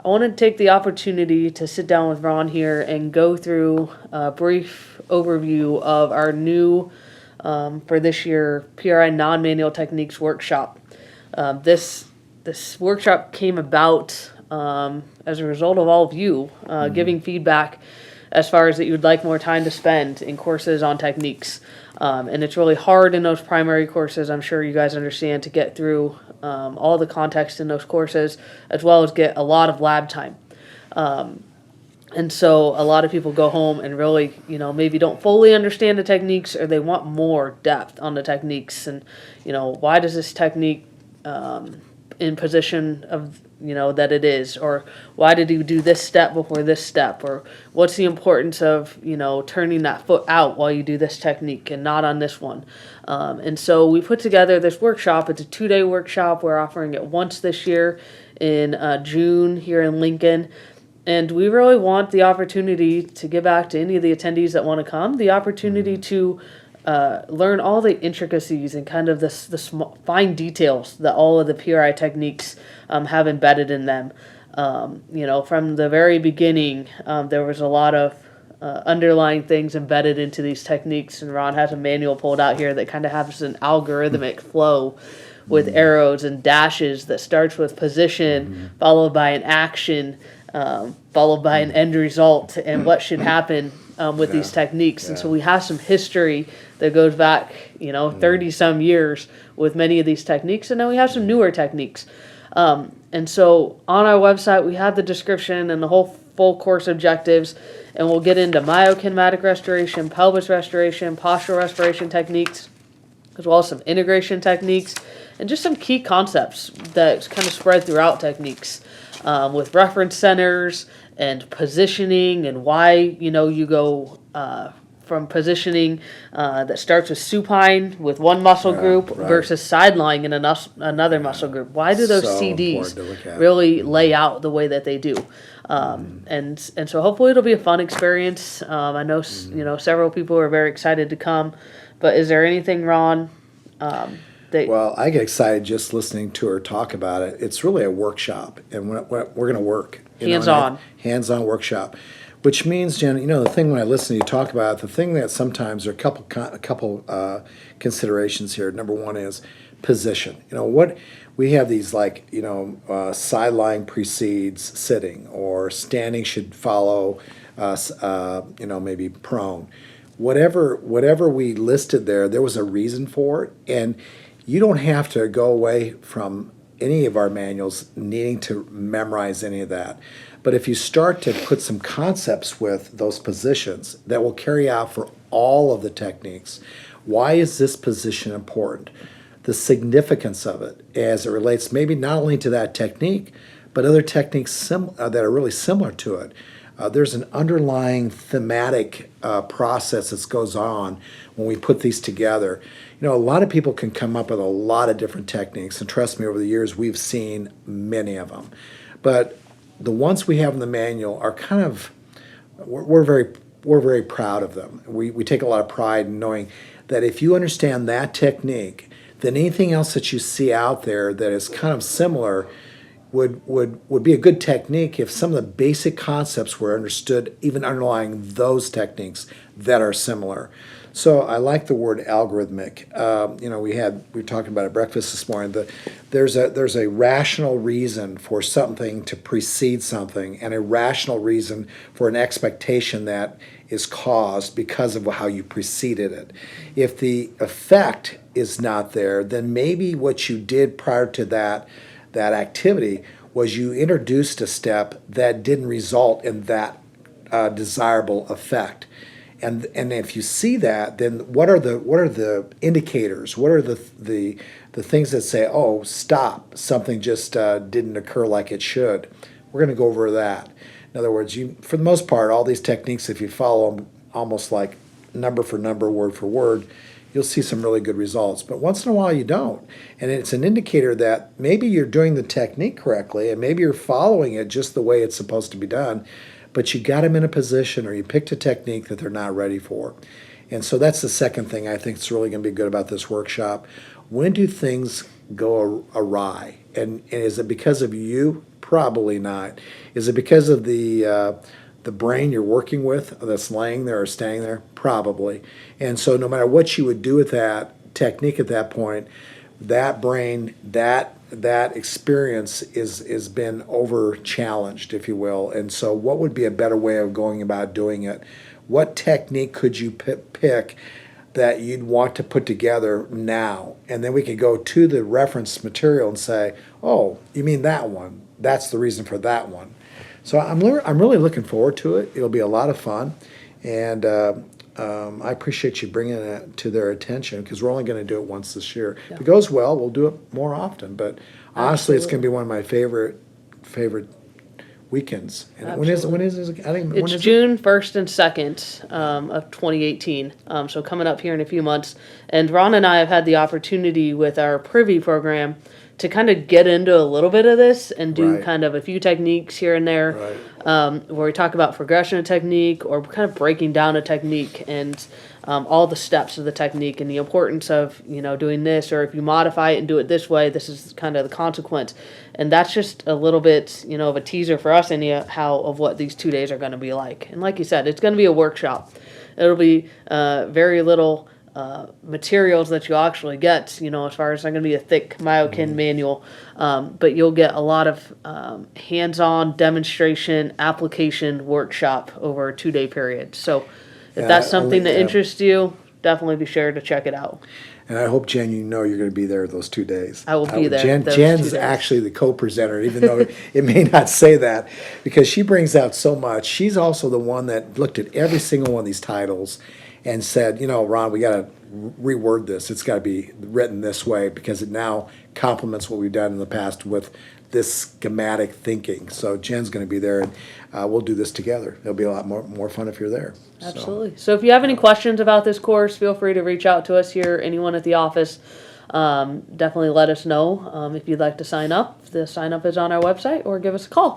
I want to take the opportunity to sit down with Ron here and go through a brief overview of our new, for this year, PRI non-manual techniques workshop. This workshop came about as a result of all of you giving feedback as far as that you would like more time to spend in courses on techniques. And it's really hard in those primary courses, I'm sure you guys understand, to get through all the context in those courses, as well as get a lot of lab time. And so a lot of people go home and really, maybe don't fully understand the techniques, or they want more depth on the techniques. And, why does this technique in position of, that it is, or why did you do this step before this step, or what's the importance of, turning that foot out while you do this technique and not on this one. And so we put together this workshop. It's a 2-day workshop. We're offering it once this year in June here in Lincoln. And we really want the opportunity to give back to any of the attendees that want to come, the opportunity to learn all the intricacies and kind of the small, fine details that all of the PRI techniques have embedded in them. From the very beginning, there was a lot of underlying things embedded into these techniques, and Ron has a manual pulled out here that kind of has an algorithmic flow with arrows and dashes that starts with position, followed by an action, followed by an end result, and what should happen with these techniques. And so we have some history that goes back, 30 some years with many of these techniques. And then we have some newer techniques. And so on our website, we have the description and the whole full course objectives, and we'll get into myokinematic restoration, pelvis restoration, postural restoration techniques, as well as some integration techniques, and just some key concepts that kind of spread throughout techniques, with reference centers and positioning, and why, you go from positioning that starts with supine with one muscle group versus side lying in another muscle group. Why do those CDs really lay out the way that they do? And so hopefully it'll be a fun experience. I know, several people are very excited to come, but is there anything, Ron, Well, I get excited just listening to her talk about it. It's really a workshop, and we're going to work. Hands-on workshop, which means, Jen, the thing when I listen to you talk about it, the thing that sometimes there are a couple considerations here. Number one is position. What we have these side lying precedes sitting, or standing should follow, maybe prone. Whatever we listed there was a reason for it, and you don't have to go away from any of our manuals needing to memorize any of that. But if you start to put some concepts with those positions that will carry out for all of the techniques, why is this position important? The significance of it as it relates maybe not only to that technique, but other techniques that are really similar to it. There's an underlying thematic process that goes on when we put these together. A lot of people can come up with a lot of different techniques, and trust me, over the years we've seen many of them. But the ones we have in the manual are kind of, we're very proud of them. We take a lot of pride in knowing that if you understand that technique, then anything else that you see out there that is kind of similar would be a good technique if some of the basic concepts were understood, even underlying those techniques that are similar. So I like the word algorithmic. We were talking about at breakfast this morning. There's a rational reason for something to precede something, and a rational reason for an expectation that is caused because of how you preceded it. If the effect is not there, then maybe what you did prior to that activity was you introduced a step that didn't result in that desirable effect. And if you see that, then what are the indicators? What are the things that say, oh, stop, something just didn't occur like it should? We're going to go over that. In other words, for the most part, all these techniques, if you follow them almost like number for number, word for word, you'll see some really good results. But once in a while you don't. And it's an indicator that maybe you're doing the technique correctly, and maybe you're following it just the way it's supposed to be done, but you got them in a position, or you picked a technique that they're not ready for. And so that's the second thing I think is really going to be good about this workshop. When do things go awry? And is it because of you Probably not. Is it because of the brain you're working with that's laying there or staying there? Probably. And so no matter what you would do with that technique at that point, that brain, that experience is been over challenged, if you will. And so what would be a better way of going about doing it? What technique could you pick that you'd want to put together now? And then we could go to the reference material and say, oh, you mean that one? That's the reason for that one. So I'm really looking forward to it. It'll be a lot of fun. And I appreciate you bringing it to their attention, because we're only going to do it once this year. Yeah. If it goes well, we'll do it more often. But honestly, it's going to be one of my favorite weekends. And when is it? I think it's June 1st and 2nd of 2018. So coming up here in a few months. And Ron and I have had the opportunity with our Privy program to kind of get into a little bit of this and do kind of a few techniques here and there, where we talk about progression of technique, or kind of breaking down a technique and all the steps of the technique and the importance of, doing this, or if you modify it and do it this way, this is kind of the consequence. And that's just a little bit, of a teaser for us anyhow of what these 2 days are going to be like. And like you said, it's going to be a workshop. It'll be very little materials that you actually get, as far as it's not going to be a thick Myokin manual, but you'll get a lot of hands-on demonstration, application workshop over a 2-day period. So if that's something that interests you, definitely be sure to check it out. And I hope, Jen, you're going to be there those 2 days. I will be there. Jen's actually the co-presenter, even though it may not say that, because she brings out so much. She's also the one that looked at every single one of these titles and said, Ron, we got to reword this. It's got to be written this way, because it now complements what we've done in the past with this schematic thinking. So Jen's going to be there, and we'll do this together. It'll be a lot more fun if you're there. Absolutely. So if you have any questions about this course, feel free to reach out to us here, anyone at the office. Definitely let us know if you'd like to sign up. The sign up is on our website, or give us a call.